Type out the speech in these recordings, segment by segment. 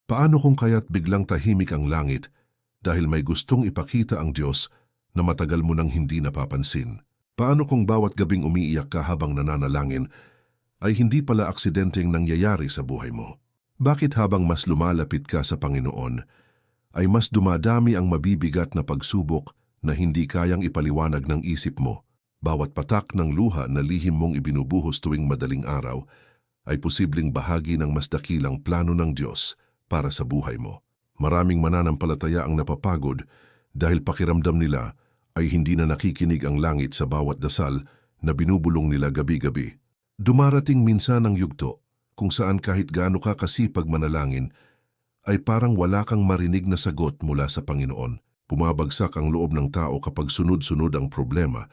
Paano kung kaya't biglang tahimik ang langit dahil may gustong ipakita ang Diyos na matagal mo nang hindi napapansin? Paano kung bawat gabing umiiyak ka habang nananalangin ay hindi pala aksidenteng nangyayari sa buhay mo? Bakit habang mas lumalapit ka sa Panginoon, ay mas dumadami ang mabibigat na pagsubok na hindi kayang ipaliwanag ng isip mo? Bawat patak ng luha na lihim mong ibinubuhos tuwing madaling araw ay posibleng bahagi ng mas dakilang plano ng Diyos para sa buhay mo. Maraming mananampalataya ang napapagod dahil pakiramdam nila ay hindi na nakikinig ang langit sa bawat dasal na binubulong nila gabi-gabi. Dumarating minsan ang yugto kung saan kahit gaano ka kasipag manalangin, ay parang wala kang marinig na sagot mula sa Panginoon. Pumabagsak ang loob ng tao kapag sunod-sunod ang problema,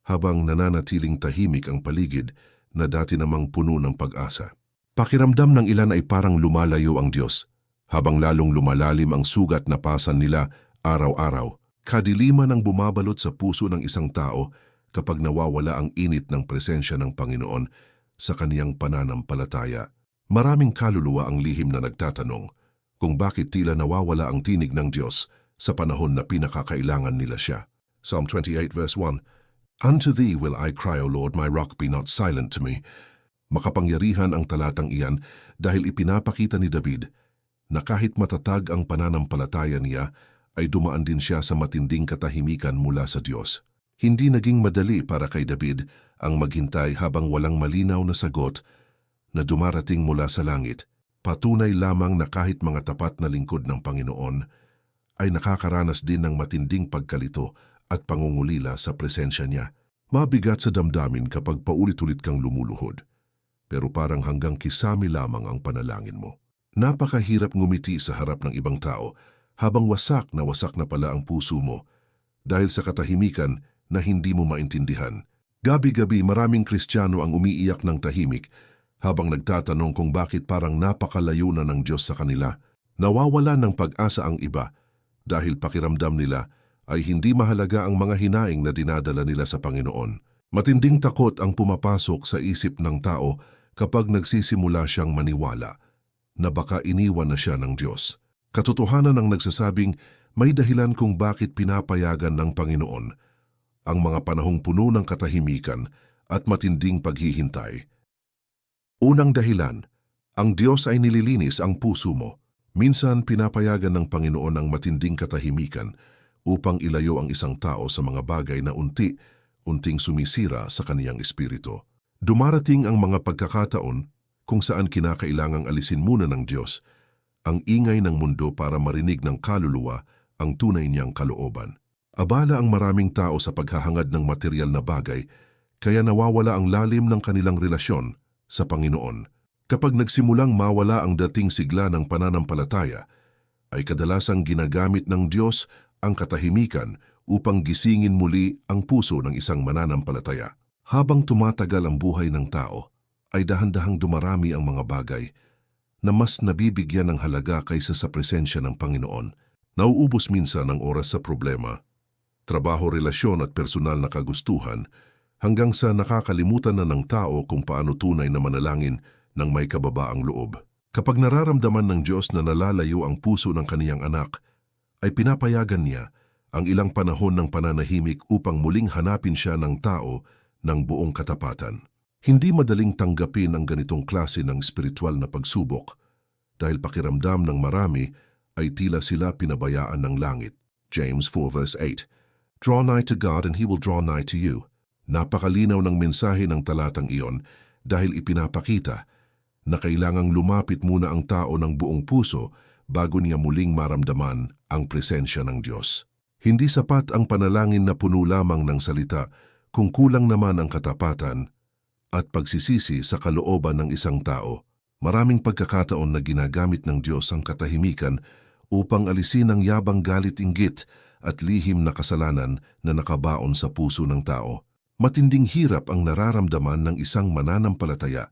habang nananatiling tahimik ang paligid na dati namang puno ng pag-asa. Pakiramdam ng ilan ay parang lumalayo ang Diyos, habang lalong lumalalim ang sugat na pasan nila araw-araw. Kadiliman ang bumabalot sa puso ng isang tao kapag nawawala ang init ng presensya ng Panginoon sa kaniyang pananampalataya. Maraming kaluluwa ang lihim na nagtatanong kung bakit tila nawawala ang tinig ng Diyos sa panahon na pinakakailangan nila siya. Psalm 28 verse 1, "Unto thee will I cry, O Lord, my rock, be not silent to me." Makapangyarihan ang talatang iyan dahil ipinapakita ni David na kahit matatag ang pananampalataya niya, ay dumaan din siya sa matinding katahimikan mula sa Diyos. Hindi naging madali para kay David ang maghintay habang walang malinaw na sagot na dumarating mula sa langit. Patunay lamang na kahit mga tapat na lingkod ng Panginoon ay nakakaranas din ng matinding pagkalito at pangungulila sa presensya niya. Mabigat sa damdamin kapag paulit-ulit kang lumuluhod, pero parang hanggang kisami lamang ang panalangin mo. Napakahirap ngumiti sa harap ng ibang tao habang wasak na pala ang puso mo dahil sa katahimikan na hindi mo maintindihan. Gabi-gabi maraming Kristiyano ang umiiyak ng tahimik habang nagtatanong kung bakit parang napakalayo na ng Diyos sa kanila. Nawawala ng pag-asa ang iba dahil pakiramdam nila ay hindi mahalaga ang mga hinaing na dinadala nila sa Panginoon. Matinding takot ang pumapasok sa isip ng tao kapag nagsisimula siyang maniwala na baka iniwan na siya ng Diyos. Katotohanan ang nagsasabing may dahilan kung bakit pinapayagan ng Panginoon ang mga panahong puno ng katahimikan at matinding paghihintay. Unang dahilan, ang Diyos ay nililinis ang puso mo. Minsan pinapayagan ng Panginoon ang matinding katahimikan upang ilayo ang isang tao sa mga bagay na unti-unting sumisira sa kaniyang espiritu. Dumarating ang mga pagkakataon kung saan kinakailangang alisin muna ng Diyos ang ingay ng mundo para marinig ng kaluluwa ang tunay niyang kalooban. Abala ang maraming tao sa paghahangad ng material na bagay, kaya nawawala ang lalim ng kanilang relasyon sa Panginoon. Kapag nagsimulang mawala ang dating sigla ng pananampalataya, ay kadalasang ginagamit ng Diyos ang katahimikan upang gisingin muli ang puso ng isang mananampalataya. Habang tumatagal ang buhay ng tao, ay dahan-dahang dumarami ang mga bagay na mas nabibigyan ng halaga kaysa sa presensya ng Panginoon. Nauubos minsan ang oras sa problema, trabaho, relasyon at personal na kagustuhan, hanggang sa nakakalimutan na ng tao kung paano tunay na manalangin ng may kababaang loob. Kapag nararamdaman ng Diyos na nalalayo ang puso ng kaniyang anak, ay pinapayagan niya ang ilang panahon ng pananahimik upang muling hanapin siya ng tao ng buong katapatan. Hindi madaling tanggapin ang ganitong klase ng spiritual na pagsubok dahil pakiramdam ng marami ay tila sila pinabayaan ng langit. James 4 verse 8, "Draw nigh to God and He will draw nigh to you." Napakalinaw ng mensahe ng talatang iyon dahil ipinapakita na kailangang lumapit muna ang tao ng buong puso bago niya muling maramdaman ang presensya ng Diyos. Hindi sapat ang panalangin na puno lamang ng salita kung kulang naman ang katapatan at pagsisisi sa kalooban ng isang tao. Maraming pagkakataon na ginagamit ng Diyos ang katahimikan upang alisin ang yabang, galit, inggit at lihim na kasalanan na nakabaon sa puso ng tao. Matinding hirap ang nararamdaman ng isang mananampalataya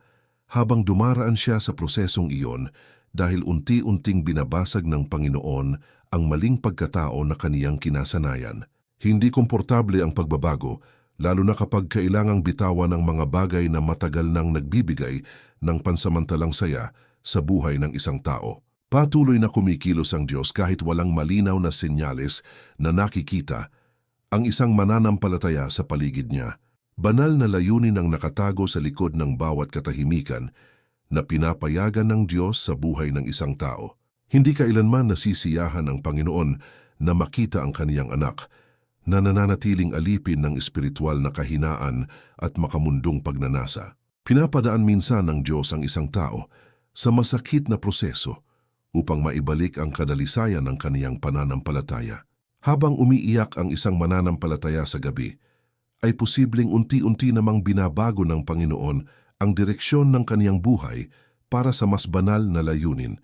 habang dumaraan siya sa prosesong iyon dahil unti-unting binabasag ng Panginoon ang maling pagkatao na kaniyang kinasanayan. Hindi komportable ang pagbabago, lalo na kapag kailangang bitawan ang mga bagay na matagal nang nagbibigay ng pansamantalang saya sa buhay ng isang tao. Patuloy na kumikilos ang Diyos kahit walang malinaw na senyales na nakikita ang isang mananampalataya sa paligid niya. Banal na layunin ang nakatago sa likod ng bawat katahimikan na pinapayagan ng Diyos sa buhay ng isang tao. Hindi kailanman nasisiyahan ng Panginoon na makita ang kaniyang anak na nananatiling alipin ng espiritual na kahinaan at makamundong pagnanasa. Pinapadaan minsan ng Diyos ang isang tao sa masakit na proseso upang maibalik ang kadalisayan ng kaniyang pananampalataya. Habang umiiyak ang isang mananampalataya sa gabi, ay posibleng unti-unti namang binabago ng Panginoon ang direksyon ng kaniyang buhay para sa mas banal na layunin.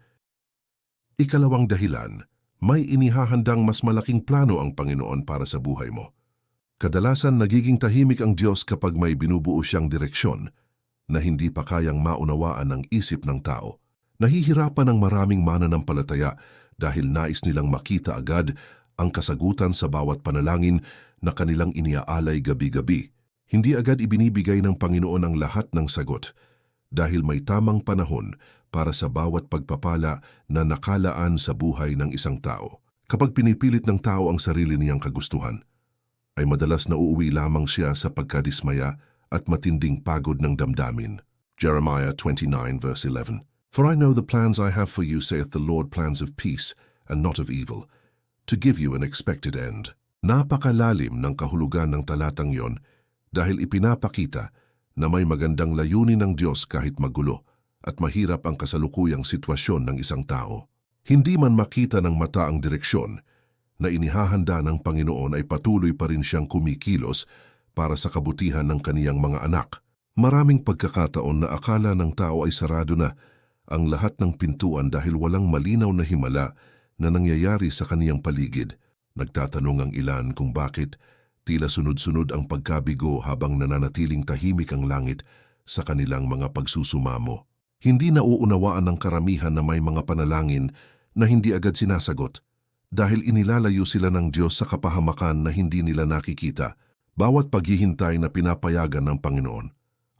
Ikalawang dahilan, may inihahandang mas malaking plano ang Panginoon para sa buhay mo. Kadalasan nagiging tahimik ang Diyos kapag may binubuo siyang direksyon na hindi pa kayang maunawaan ng isip ng tao. Nahihirapan ang maraming mananampalataya dahil nais nilang makita agad ang kasagutan sa bawat panalangin na kanilang iniaalay gabi-gabi. Hindi agad ibinibigay ng Panginoon ang lahat ng sagot dahil may tamang panahon para sa bawat pagpapala na nakalaan sa buhay ng isang tao. Kapag pinipilit ng tao ang sarili niyang kagustuhan, ay madalas nauuwi lamang siya sa pagkadismaya at matinding pagod ng damdamin. Jeremiah 29 verse 11. For I know the plans I have for you, saith the Lord, plans of peace and not of evil, to give you an expected end. Napakalalim ng kahulugan ng talatang yon dahil ipinapakita na may magandang layunin ng Diyos kahit magulo at mahirap ang kasalukuyang sitwasyon ng isang tao. Hindi man makita ng mata ang direksyon na inihahanda ng Panginoon, ay patuloy pa rin siyang kumikilos para sa kabutihan ng kaniyang mga anak. Maraming pagkakataon na akala ng tao ay sarado na ang lahat ng pintuan dahil walang malinaw na himala na nangyayari sa kaniyang paligid. Nagtatanong ang ilan kung bakit tila sunod-sunod ang pagkabigo habang nananatiling tahimik ang langit sa kanilang mga pagsusumamo. Hindi nauunawaan ng karamihan na may mga panalangin na hindi agad sinasagot dahil inilalayo sila ng Diyos sa kapahamakan na hindi nila nakikita. Bawat paghihintay na pinapayagan ng Panginoon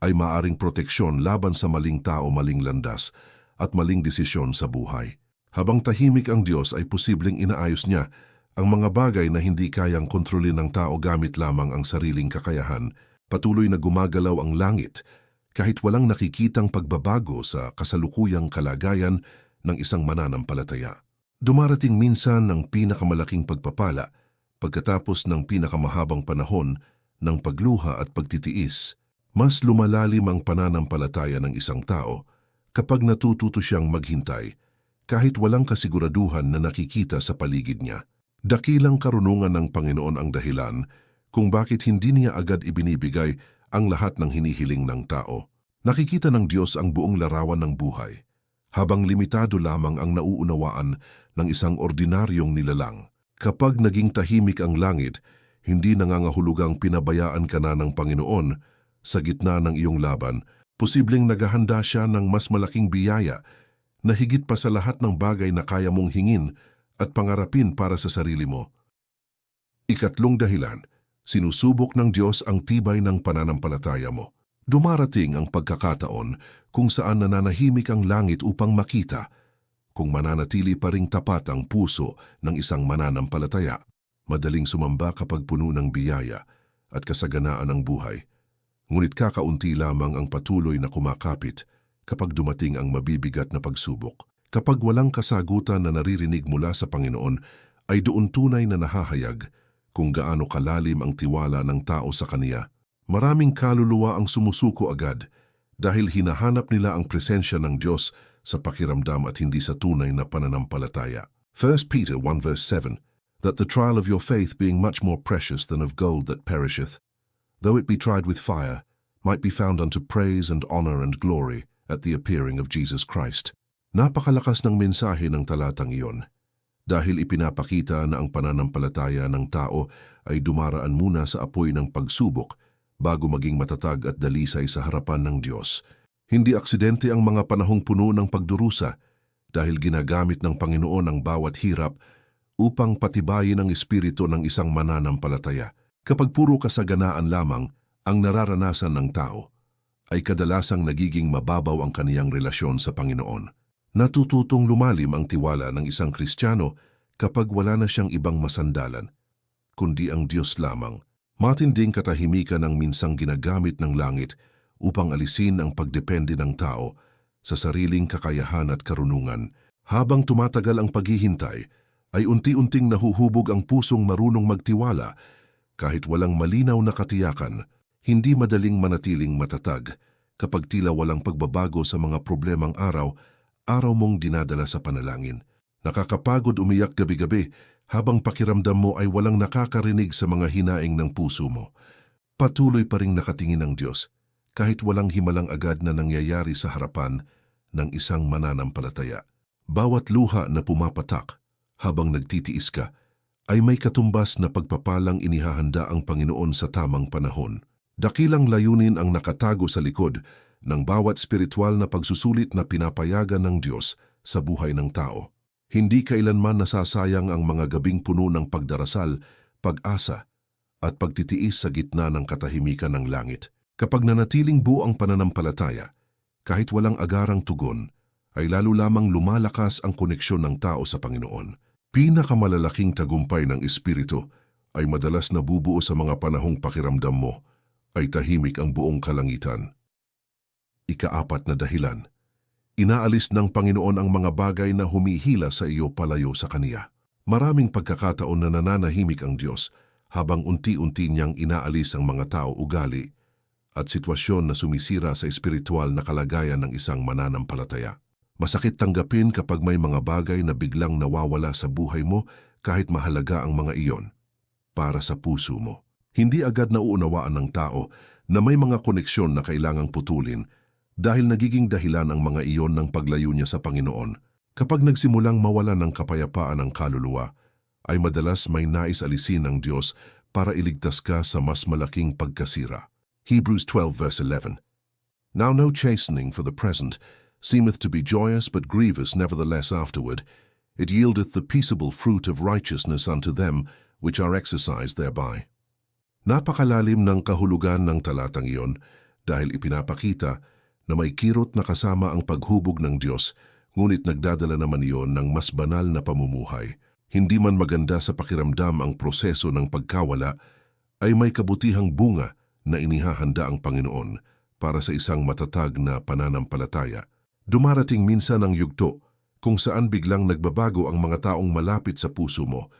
ay maaring proteksyon laban sa maling tao, maling landas at maling desisyon sa buhay. Habang tahimik ang Diyos, ay posibleng inaayos niya ang mga bagay na hindi kayang kontrolin ng tao gamit lamang ang sariling kakayahan. Patuloy na gumagalaw ang langit kahit walang nakikitang pagbabago sa kasalukuyang kalagayan ng isang mananampalataya. Dumarating minsan ang pinakamalaking pagpapala pagkatapos ng pinakamahabang panahon ng pagluha at pagtitiis. Mas lumalalim ang pananampalataya ng isang tao kapag natututo siyang maghintay kahit walang kasiguraduhan na nakikita sa paligid niya. Dakilang karunungan ng Panginoon ang dahilan kung bakit hindi niya agad ibinibigay ang lahat ng hinihiling ng tao. Nakikita ng Diyos ang buong larawan ng buhay, habang limitado lamang ang nauunawaan ng isang ordinaryong nilalang. Kapag naging tahimik ang langit, hindi nangangahulugang pinabayaan ka na ng Panginoon sa gitna ng iyong laban. Posibleng naghahanda siya ng mas malaking biyaya na higit pa sa lahat ng bagay na kaya mong hingin at pangarapin para sa sarili mo. Ikatlong dahilan, sinusubok ng Diyos ang tibay ng pananampalataya mo. Dumarating ang pagkakataon kung saan nananahimik ang langit upang makita kung mananatili pa ring tapat ang puso ng isang mananampalataya. Madaling sumamba kapag puno ng biyaya at kasaganaan ang buhay. Ngunit kakaunti lamang ang patuloy na kumakapit kapag dumating ang mabibigat na pagsubok. Kapag walang kasagutan na naririnig mula sa Panginoon, ay doon tunay na nahahayag kung gaano kalalim ang tiwala ng tao sa Kaniya. Maraming kaluluwa ang sumusuko agad dahil hinahanap nila ang presensya ng Diyos sa pakiramdam at hindi sa tunay na pananampalataya. 1 Peter 1 verse 7, that the trial of your faith being much more precious than of gold that perisheth, though it be tried with fire, might be found unto praise and honor and glory at the appearing of Jesus Christ. Napakalakas ng mensahe ng talatang iyon dahil ipinapakita na ang pananampalataya ng tao ay dumaraan muna sa apoy ng pagsubok bago maging matatag at dalisay sa harapan ng Diyos. Hindi aksidente ang mga panahong puno ng pagdurusa dahil ginagamit ng Panginoon ang bawat hirap upang patibayin ang espiritu ng isang mananampalataya. Kapag puro kasaganaan lamang ang nararanasan ng tao, ay kadalasang nagiging mababaw ang kaniyang relasyon sa Panginoon. Natututong lumalim ang tiwala ng isang Kristiyano kapag wala na siyang ibang masandalan, kundi ang Diyos lamang. Matinding katahimikan ang minsang ginagamit ng langit upang alisin ang pagdepende ng tao sa sariling kakayahan at karunungan. Habang tumatagal ang paghihintay, ay unti-unting nahuhubog ang pusong marunong magtiwala kahit walang malinaw na katiyakan. Hindi madaling manatiling matatag kapag tila walang pagbabago sa mga problemang araw mong dinadala sa panalangin. Nakakapagod umiyak gabi-gabi habang pakiramdam mo ay walang nakakarinig sa mga hinaing ng puso mo. Patuloy pa ring nakatingin ang Diyos kahit walang himalang agad na nangyayari sa harapan ng isang mananampalataya. Bawat luha na pumapatak habang nagtitiis ka ay may katumbas na pagpapalang inihahanda ang Panginoon sa tamang panahon. Dakilang layunin ang nakatago sa likod ng bawat spiritual na pagsusulit na pinapayagan ng Diyos sa buhay ng tao. Hindi kailanman nasasayang ang mga gabing puno ng pagdarasal, pag-asa, at pagtitiis sa gitna ng katahimikan ng langit. Kapag nanatiling buo ang pananampalataya, kahit walang agarang tugon, ay lalo lamang lumalakas ang koneksyon ng tao sa Panginoon. Pinakamalalaking tagumpay ng Espiritu ay madalas nabubuo sa mga panahong pakiramdam mo ay tahimik ang buong kalangitan. Ika-4 na dahilan. Inaalis ng Panginoon ang mga bagay na humihila sa iyo palayo sa Kaniya. Maraming pagkakataon na nananahimik ang Diyos habang unti-unti niyang inaalis ang mga tao ugali at sitwasyon na sumisira sa espiritual na kalagayan ng isang mananampalataya. Masakit tanggapin kapag may mga bagay na biglang nawawala sa buhay mo kahit mahalaga ang mga iyon para sa puso mo. Hindi agad nauunawaan ng tao na may mga koneksyon na kailangang putulin dahil nagiging dahilan ang mga iyon ng paglayo niya sa Panginoon. Kapag nagsimulang mawala ng kapayapaan ang kaluluwa, ay madalas may nais alisin ng Diyos para iligtas ka sa mas malaking pagkasira. Hebrews 12:11. Now no chastening for the present seemeth to be joyous but grievous nevertheless afterward. It yieldeth the peaceable fruit of righteousness unto them which are exercised thereby. Napakalalim ng kahulugan ng talatang iyon dahil ipinapakita na may kirot na kasama ang paghubog ng Diyos, ngunit nagdadala naman iyon ng mas banal na pamumuhay. Hindi man maganda sa pakiramdam ang proseso ng pagkawala, ay may kabutihang bunga na inihahanda ang Panginoon para sa isang matatag na pananampalataya. Dumarating minsan ang yugto kung saan biglang nagbabago ang mga taong malapit sa puso mo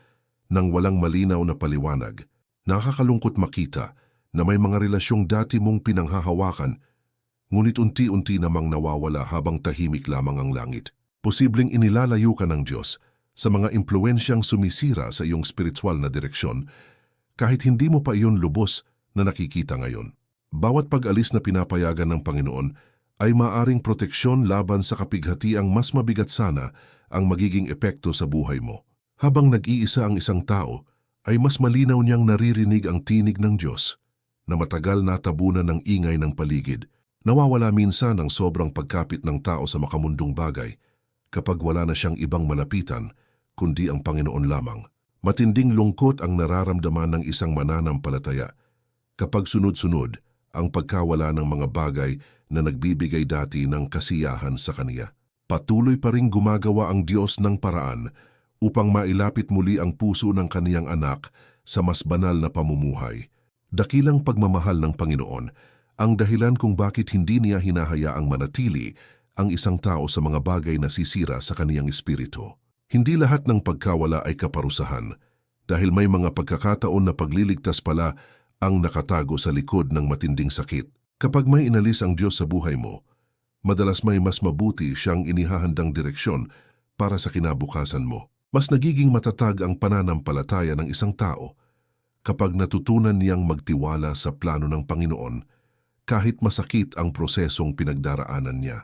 nang walang malinaw na paliwanag. Nakakalungkot makita na may mga relasyong dati mong pinanghahawakan ngunit unti-unti namang nawawala habang tahimik lamang ang langit. Posibleng inilalayo ka ng Diyos sa mga impluensyang sumisira sa iyong spiritual na direksyon kahit hindi mo pa iyon lubos na nakikita ngayon. Bawat pag-alis na pinapayagan ng Panginoon ay maaring proteksyon laban sa kapighatiang mas mabigat sana ang magiging epekto sa buhay mo. Habang nag-iisa ang isang tao, ay mas malinaw niyang naririnig ang tinig ng Diyos na matagal natabunan ng ingay ng paligid. Nawawala minsan ang sobrang pagkapit ng tao sa makamundong bagay kapag wala na siyang ibang malapitan kundi ang Panginoon lamang. Matinding lungkot ang nararamdaman ng isang mananampalataya kapag sunod-sunod ang pagkawala ng mga bagay na nagbibigay dati ng kasiyahan sa Kaniya. Patuloy pa ring gumagawa ang Diyos ng paraan upang mailapit muli ang puso ng Kaniyang anak sa mas banal na pamumuhay. Dakilang pagmamahal ng Panginoon ang dahilan kung bakit hindi niya hinahayaang manatili ang isang tao sa mga bagay na sisira sa kaniyang espiritu. Hindi lahat ng pagkawala ay kaparusahan dahil may mga pagkakataon na pagliligtas pala ang nakatago sa likod ng matinding sakit. Kapag may inalis ang Diyos sa buhay mo, madalas may mas mabuti siyang inihahandang direksyon para sa kinabukasan mo. Mas nagiging matatag ang pananampalataya ng isang tao kapag natutunan niyang magtiwala sa plano ng Panginoon kahit masakit ang prosesong pinagdaraanan niya.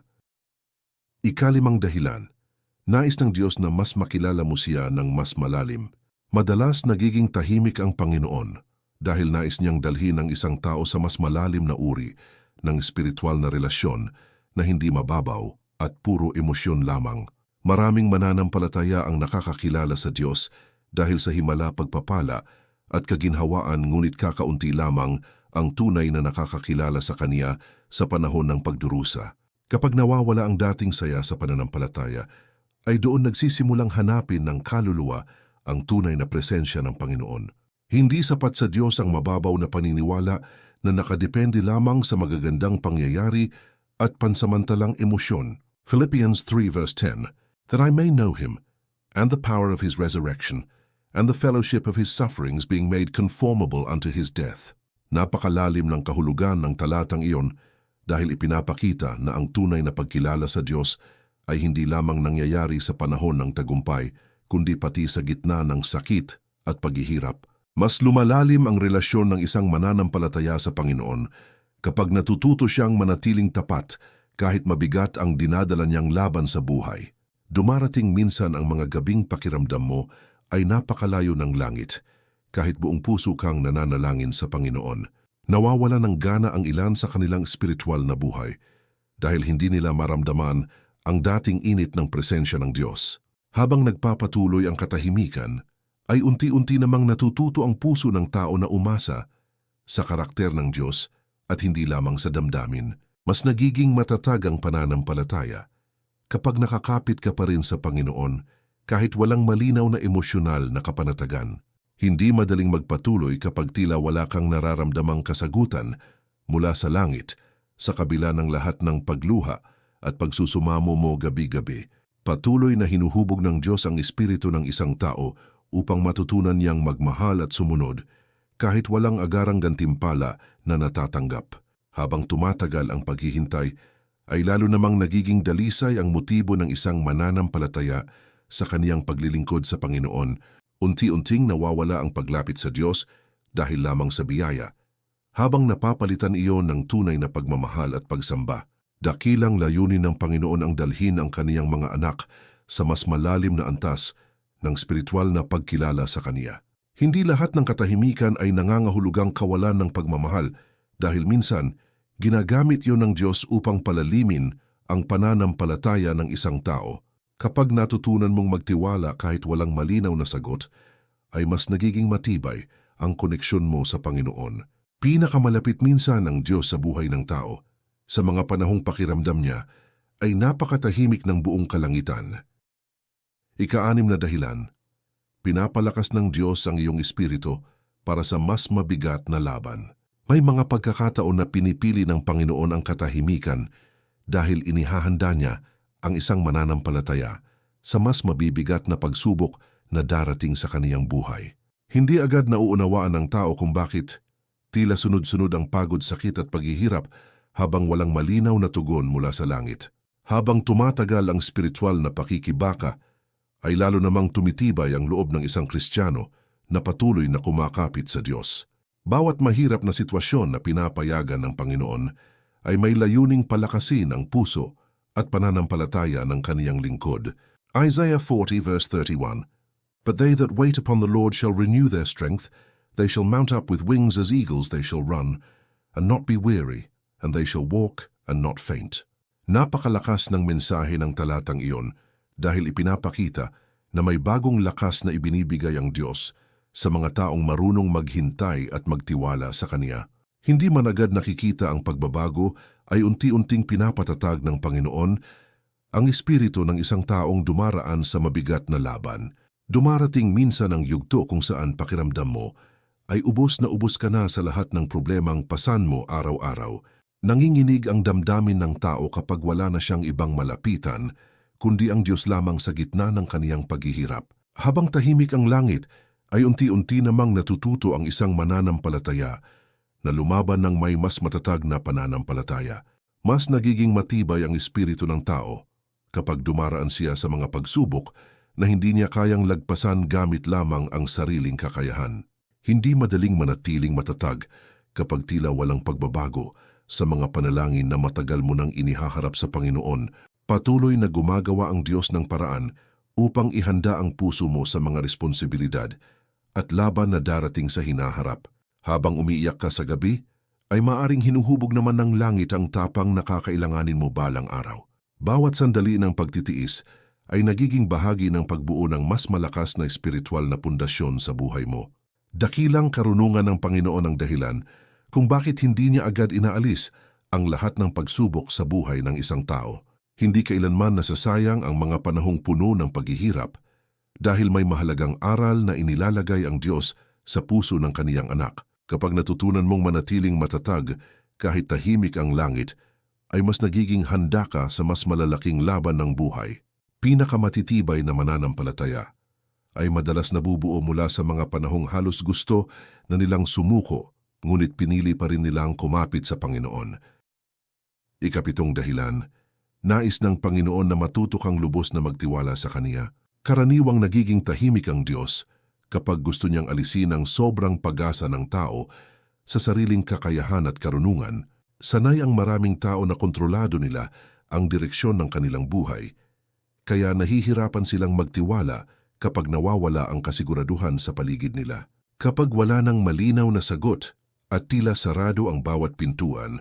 Ika-5 dahilan, nais ng Diyos na mas makilala mo siya ng mas malalim. Madalas nagiging tahimik ang Panginoon dahil nais niyang dalhin ang isang tao sa mas malalim na uri ng espiritual na relasyon na hindi mababaw at puro emosyon lamang. Maraming mananampalataya ang nakakakilala sa Diyos dahil sa himala pagpapala at kaginhawaan ngunit kakaunti lamang ang tunay na nakakakilala sa Kaniya sa panahon ng pagdurusa. Kapag nawawala ang dating saya sa pananampalataya, ay doon nagsisimulang hanapin ng kaluluwa ang tunay na presensya ng Panginoon. Hindi sapat sa Diyos ang mababaw na paniniwala na nakadepende lamang sa magagandang pangyayari at pansamantalang emosyon. Philippians 3 verse 10, that I may know Him, and the power of His resurrection, and the fellowship of His sufferings being made conformable unto His death. Napakalalim ng kahulugan ng talatang iyon dahil ipinapakita na ang tunay na pagkilala sa Diyos ay hindi lamang nangyayari sa panahon ng tagumpay, kundi pati sa gitna ng sakit at paghihirap. Mas lumalalim ang relasyon ng isang mananampalataya sa Panginoon kapag natututo siyang manatiling tapat kahit mabigat ang dinadala niyang laban sa buhay. Dumarating minsan ang mga gabing pakiramdam mo ay napakalayo ng langit, kahit buong puso kang nananalangin sa Panginoon. Nawawala ng gana ang ilan sa kanilang spiritual na buhay dahil hindi nila maramdaman ang dating init ng presensya ng Diyos. Habang nagpapatuloy ang katahimikan, ay unti-unti namang natututo ang puso ng tao na umasa sa karakter ng Diyos at hindi lamang sa damdamin. Mas nagiging matatag ang pananampalataya kapag nakakapit ka pa rin sa Panginoon kahit walang malinaw na emosyonal na kapanatagan. Hindi madaling magpatuloy kapag tila wala kang nararamdamang kasagutan mula sa langit sa kabila ng lahat ng pagluha at pagsusumamo mo gabi-gabi. Patuloy na hinuhubog ng Diyos ang espiritu ng isang tao upang matutunan niyang magmahal at sumunod kahit walang agarang gantimpala na natatanggap. Habang tumatagal ang paghihintay, ay lalo namang nagiging dalisay ang motibo ng isang mananampalataya sa kaniyang paglilingkod sa Panginoon. Unti-unting nawawala ang paglapit sa Diyos dahil lamang sa biyaya, habang napapalitan iyon ng tunay na pagmamahal at pagsamba. Dakilang layunin ng Panginoon ang dalhin ang kaniyang mga anak sa mas malalim na antas ng spiritual na pagkilala sa Kaniya. Hindi lahat ng katahimikan ay nangangahulugang kawalan ng pagmamahal dahil minsan ginagamit iyon ng Diyos upang palalimin ang pananampalataya ng isang tao. Kapag natutunan mong magtiwala kahit walang malinaw na sagot, ay mas nagiging matibay ang koneksyon mo sa Panginoon. Pinakamalapit minsan ang Diyos sa buhay ng tao. Sa mga panahong pakiramdam niya, ay napakatahimik ng buong kalangitan. Ika-6 na dahilan, pinapalakas ng Diyos ang iyong espiritu para sa mas mabigat na laban. May mga pagkakataon na pinipili ng Panginoon ang katahimikan dahil inihahanda niya ang isang mananampalataya sa mas mabibigat na pagsubok na darating sa kaniyang buhay. Hindi agad nauunawaan ng tao kung bakit tila sunod-sunod ang pagod, sakit at paghihirap habang walang malinaw na tugon mula sa langit. Habang tumatagal ang spiritual na pakikibaka, ay lalo namang tumitibay ang loob ng isang Kristiyano na patuloy na kumakapit sa Diyos. Bawat mahirap na sitwasyon na pinapayagan ng Panginoon ay may layuning palakasin ang puso at pananampalataya ng kaniyang lingkod. Isaiah 40 verse 31, But they that wait upon the Lord shall renew their strength, they shall mount up with wings as eagles, they shall run, and not be weary, and they shall walk and not faint. Napakalakas ng mensahe ng talatang iyon dahil ipinapakita na may bagong lakas na ibinibigay ang Diyos sa mga taong marunong maghintay at magtiwala sa Kaniya. Hindi man agad nakikita ang pagbabago, ay unti-unting pinapatatag ng Panginoon ang espiritu ng isang taong dumaraan sa mabigat na laban. Dumarating minsan ang yugto kung saan pakiramdam mo ay ubos na ubos ka na sa lahat ng problemang pasan mo araw-araw. Nanginginig ang damdamin ng tao kapag wala na siyang ibang malapitan, kundi ang Diyos lamang sa gitna ng kaniyang paghihirap. Habang tahimik ang langit, ay unti-unti namang natututo ang isang mananampalataya na lumaban ng may mas matatag na pananampalataya. Mas nagiging matibay ang espiritu ng tao kapag dumaraan siya sa mga pagsubok na hindi niya kayang lagpasan gamit lamang ang sariling kakayahan. Hindi madaling manatiling matatag kapag tila walang pagbabago sa mga panalangin na matagal mo nang inihaharap sa Panginoon. Patuloy na gumagawa ang Diyos ng paraan upang ihanda ang puso mo sa mga responsibilidad at laban na darating sa hinaharap. Habang umiiyak ka sa gabi, ay maaring hinuhubog naman ng langit ang tapang na kakailanganin mo balang araw. Bawat sandali ng pagtitiis ay nagiging bahagi ng pagbuo ng mas malakas na espiritual na pundasyon sa buhay mo. Dakilang karunungan ng Panginoon ang dahilan kung bakit hindi niya agad inaalis ang lahat ng pagsubok sa buhay ng isang tao. Hindi kailanman nasasayang ang mga panahong puno ng paghihirap dahil may mahalagang aral na inilalagay ang Diyos sa puso ng kaniyang anak. Kapag natutunan mong manatiling matatag kahit tahimik ang langit, ay mas nagiging handa ka sa mas malalaking laban ng buhay. Pinakamatitibay na mananampalataya ay madalas nabubuo mula sa mga panahong halos gusto na nilang sumuko, ngunit pinili pa rin nilang kumapit sa Panginoon. Ikapitong dahilan, nais ng Panginoon na matuto kang lubos na magtiwala sa Kaniya. Karaniwang nagiging tahimik ang Diyos kapag gusto niyang alisin ang sobrang pag-asa ng tao sa sariling kakayahan at karunungan. Sanay ang maraming tao na kontrolado nila ang direksyon ng kanilang buhay, kaya nahihirapan silang magtiwala kapag nawawala ang kasiguraduhan sa paligid nila. Kapag wala ng malinaw na sagot at tila sarado ang bawat pintuan,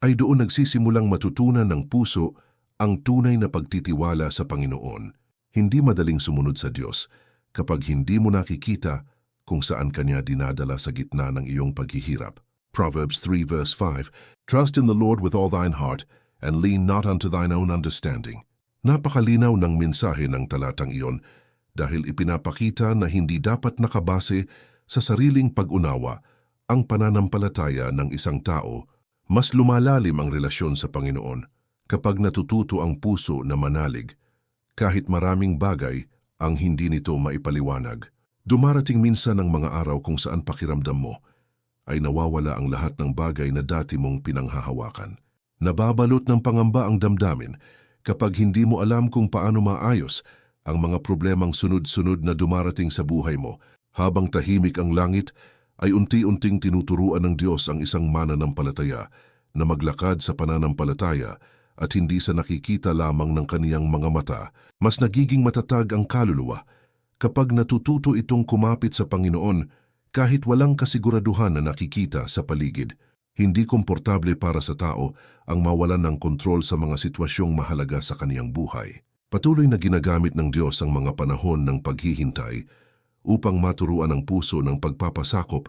ay doon nagsisimulang matutunan ng puso ang tunay na pagtitiwala sa Panginoon. Hindi madaling sumunod sa Diyos kapag hindi mo nakikita kung saan Kanya dinadala sa gitna ng iyong paghihirap. Proverbs 3 verse 5, Trust in the Lord with all thine heart, and lean not unto thine own understanding. Napakalinaw ng mensahe ng talatang iyon dahil ipinapakita na hindi dapat nakabase sa sariling pag-unawa ang pananampalataya ng isang tao. Mas lumalalim ang relasyon sa Panginoon kapag natututo ang puso na manalig, kahit maraming bagay ang hindi nito maipaliwanag. Dumarating minsan ang mga araw kung saan pakiramdam mo ay nawawala ang lahat ng bagay na dati mong pinanghahawakan. Nababalot ng pangamba ang damdamin kapag hindi mo alam kung paano maayos ang mga problemang sunod-sunod na dumarating sa buhay mo. Habang tahimik ang langit, ay unti-unting tinuturuan ng Diyos ang isang mananampalataya na maglakad sa pananampalataya at hindi sa nakikita lamang ng kaniyang mga mata. Mas nagiging matatag ang kaluluwa kapag natututo itong kumapit sa Panginoon kahit walang kasiguraduhan na nakikita sa paligid. Hindi komportable para sa tao ang mawalan ng kontrol sa mga sitwasyong mahalaga sa kaniyang buhay. Patuloy na ginagamit ng Diyos ang mga panahon ng paghihintay upang maturuan ang puso ng pagpapasakop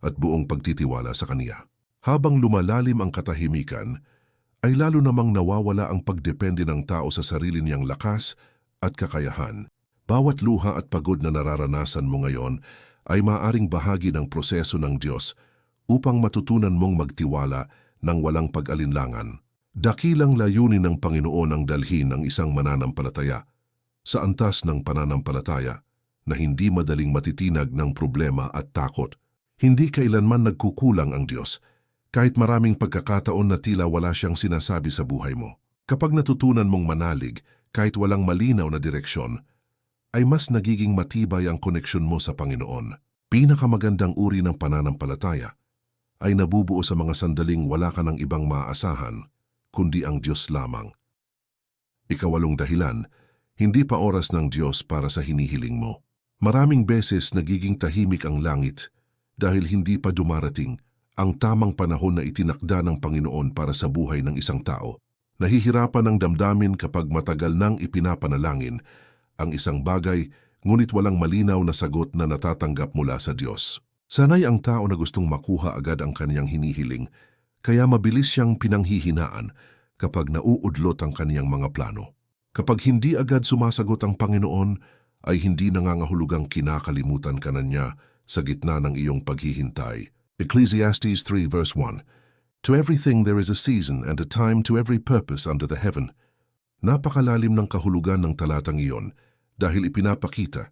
at buong pagtitiwala sa Kaniya. Habang lumalalim ang katahimikan, ay lalo namang nawawala ang pagdepende ng tao sa sarili niyang lakas at kakayahan. Bawat luha at pagod na nararanasan mo ngayon ay maaaring bahagi ng proseso ng Diyos upang matutunan mong magtiwala ng walang pag-alinlangan. Dakilang layunin ng Panginoon ang dalhin ng isang mananampalataya sa antas ng pananampalataya na hindi madaling matitinag ng problema at takot. Hindi kailanman nagkukulang ang Diyos, kahit maraming pagkakataon na tila wala siyang sinasabi sa buhay mo. Kapag natutunan mong manalig kahit walang malinaw na direksyon, ay mas nagiging matibay ang koneksyon mo sa Panginoon. Pinakamagandang uri ng pananampalataya ay nabubuo sa mga sandaling wala ka ng ibang maaasahan, kundi ang Diyos lamang. Ikawalong dahilan, hindi pa oras ng Diyos para sa hinihiling mo. Maraming beses nagiging tahimik ang langit dahil hindi pa dumarating ang tamang panahon na itinakda ng Panginoon para sa buhay ng isang tao. Nahihirapan ang damdamin kapag matagal nang ipinapanalangin ang isang bagay, ngunit walang malinaw na sagot na natatanggap mula sa Diyos. Sanay ang tao na gustong makuha agad ang kaniyang hinihiling, kaya mabilis siyang pinanghihinaan kapag nauudlot ang kaniyang mga plano. Kapag hindi agad sumasagot ang Panginoon, ay hindi nangangahulugang kinakalimutan ka na niya sa gitna ng iyong paghihintay. Ecclesiastes 3 verse 1, To everything there is a season and a time to every purpose under the heaven. Napakalalim ng kahulugan ng talatang iyon dahil ipinapakita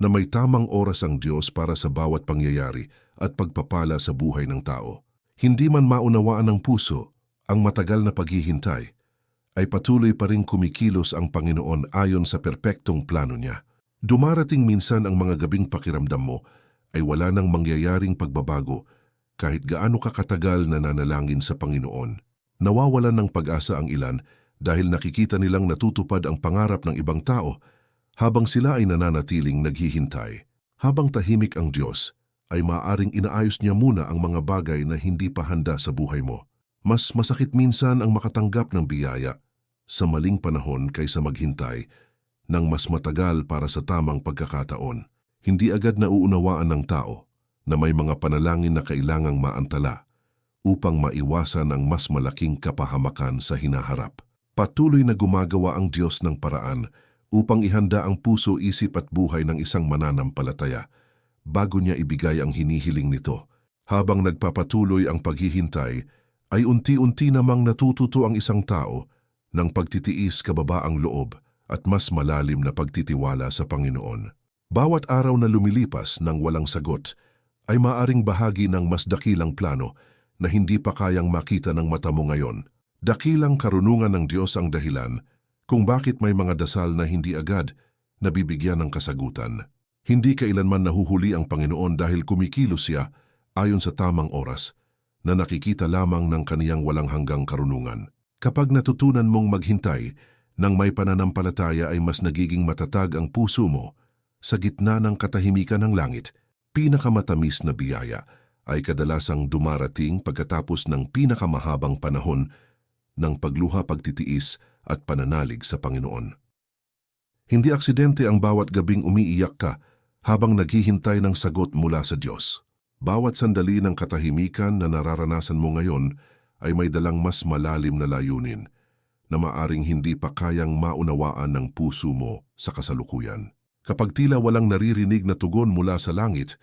na may tamang oras ang Diyos para sa bawat pangyayari at pagpapala sa buhay ng tao. Hindi man maunawaan ng puso ang matagal na paghihintay, ay patuloy pa ring kumikilos ang Panginoon ayon sa perpektong plano niya. Dumarating minsan ang mga gabing pakiramdam mo ay wala nang mangyayaring pagbabago kahit gaano kakatagal na nanalangin sa Panginoon. Nawawalan ng pag-asa ang ilan dahil nakikita nilang natutupad ang pangarap ng ibang tao habang sila ay nananatiling naghihintay. Habang tahimik ang Diyos, ay maaaring inaayos niya muna ang mga bagay na hindi pa handa sa buhay mo. Mas masakit minsan ang makatanggap ng biyaya sa maling panahon kaysa maghintay ng mas matagal para sa tamang pagkakataon. Hindi agad nauunawaan ng tao na may mga panalangin na kailangang maantala upang maiwasan ang mas malaking kapahamakan sa hinaharap. Patuloy na gumagawa ang Diyos ng paraan upang ihanda ang puso, isip at buhay ng isang mananampalataya bago niya ibigay ang hinihiling nito. Habang nagpapatuloy ang paghihintay, ay unti-unti namang natututo ang isang tao ng pagtitiis, kababaang loob at mas malalim na pagtitiwala sa Panginoon. Bawat araw na lumilipas ng walang sagot ay maaring bahagi ng mas dakilang plano na hindi pa kayang makita ng mata mo ngayon. Dakilang karunungan ng Diyos ang dahilan kung bakit may mga dasal na hindi agad nabibigyan ng kasagutan. Hindi kailanman nahuhuli ang Panginoon dahil kumikilos siya ayon sa tamang oras na nakikita lamang ng kaniyang walang hanggang karunungan. Kapag natutunan mong maghintay nang may pananampalataya, ay mas nagiging matatag ang puso mo sa gitna ng katahimikan ng langit. Pinakamatamis na biyaya ay kadalasang dumarating pagkatapos ng pinakamahabang panahon ng pagluha, pagtitiis at pananalig sa Panginoon. Hindi aksidente ang bawat gabing umiiyak ka habang naghihintay ng sagot mula sa Diyos. Bawat sandali ng katahimikan na nararanasan mo ngayon ay may dalang mas malalim na layunin na maaring hindi pa kayang maunawaan ng puso mo sa kasalukuyan. Kapag tila walang naririnig na tugon mula sa langit,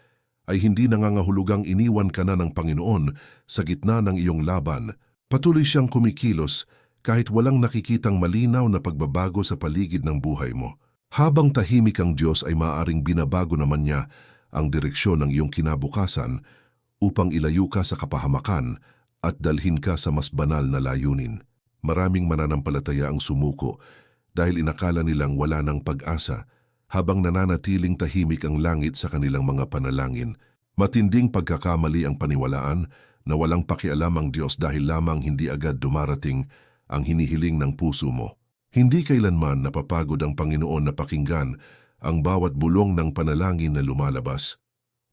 ay hindi nangangahulugang iniwan ka na ng Panginoon sa gitna ng iyong laban. Patuloy siyang kumikilos kahit walang nakikitang malinaw na pagbabago sa paligid ng buhay mo. Habang tahimik ang Diyos, ay maaaring binabago naman niya ang direksyon ng iyong kinabukasan upang ilayo ka sa kapahamakan at dalhin ka sa mas banal na layunin. Maraming mananampalataya ang sumuko dahil inakala nilang wala ng pag-asa habang nananatiling tahimik ang langit sa kanilang mga panalangin. Matinding pagkakamali ang paniwalaan na walang pakialam ang Diyos dahil lamang hindi agad dumarating ang hinihiling ng puso mo. Hindi kailanman napapagod ang Panginoon na pakinggan ang bawat bulong ng panalangin na lumalabas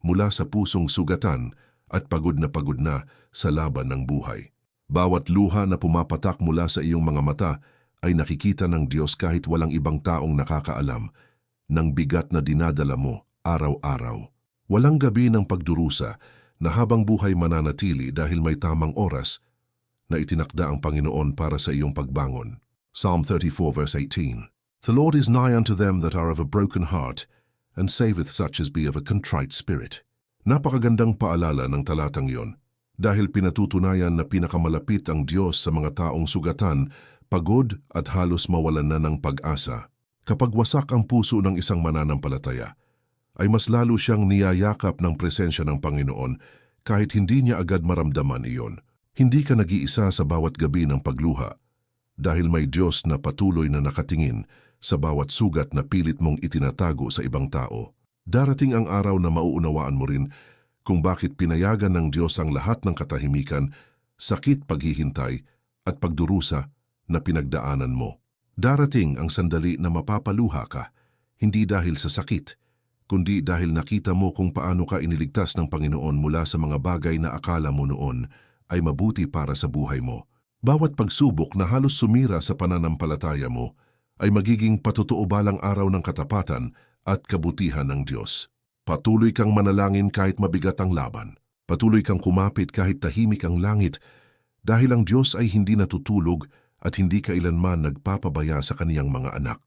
mula sa pusong sugatan at pagod na sa laban ng buhay. Bawat luha na pumapatak mula sa iyong mga mata ay nakikita ng Diyos kahit walang ibang taong nakakaalam ng bigat na dinadala mo araw-araw. Walang gabi ng pagdurusa na habang buhay mananatili dahil may tamang oras na itinakda ang Panginoon para sa iyong pagbangon. Psalm 34 verse 18. The Lord is nigh unto them that are of a broken heart, and saveth such as be of a contrite spirit. Napakagandang paalala ng talatang iyon dahil pinatutunayan na pinakamalapit ang Diyos sa mga taong sugatan, pagod at halos mawalan na ng pag-asa. Kapag wasak ang puso ng isang mananampalataya, ay mas lalo siyang niyayakap ng presensya ng Panginoon kahit hindi niya agad maramdaman iyon. Hindi ka nag-iisa sa bawat gabi ng pagluha dahil may Diyos na patuloy na nakatingin sa bawat sugat na pilit mong itinatago sa ibang tao. Darating ang araw na mauunawaan mo rin kung bakit pinayagan ng Diyos ang lahat ng katahimikan, sakit, paghihintay at pagdurusa na pinagdaanan mo. Darating ang sandali na mapapaluha ka, hindi dahil sa sakit, kundi dahil nakita mo kung paano ka iniligtas ng Panginoon mula sa mga bagay na akala mo noon ay mabuti para sa buhay mo. Bawat pagsubok na halos sumira sa pananampalataya mo ay magiging patutoo-balang araw ng katapatan at kabutihan ng Diyos. Patuloy kang manalangin kahit mabigat ang laban. Patuloy kang kumapit kahit tahimik ang langit dahil ang Diyos ay hindi natutulog at hindi kailanman nagpapabaya sa kaniyang mga anak.